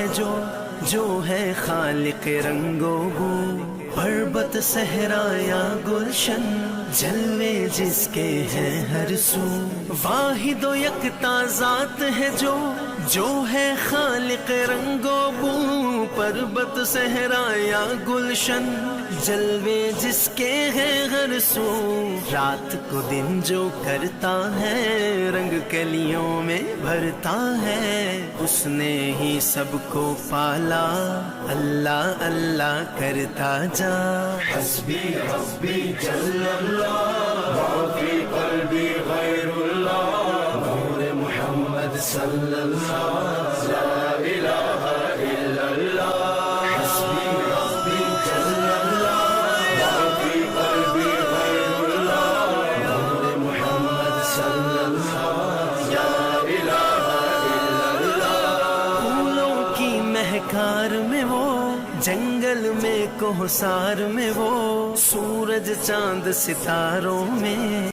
ہے جو ہے خالق رنگو بو، پربت صحرا یا گلشن، جلوے جس کے ہیں ہر سو، واحد و یکتا ذات ہے جو ہے خالق رنگو بو، پربت صحرا یا گلشن، جلوے جس کے ہیں ہر سو، رات کو دن جو کرتا ہے رنگ کلیوں میں بھرتا ہے، اس نے ہی سب کو پالا، اللہ اللہ کرتا جا، حسبی حسبی جل اللہ ما فی قلبی غیر اللہ، نور محمد صلی اللہ لا الہ الا اللہ، حسبی حسبی جل اللہ ما فی قلبی غیر اللہ، نور محمد صلی اللہ لا الہ الا اللہ۔ پھولوں کی مہکار میں وہ، جنگل میں کوہسار میں وہ، سورج چاند ستاروں میں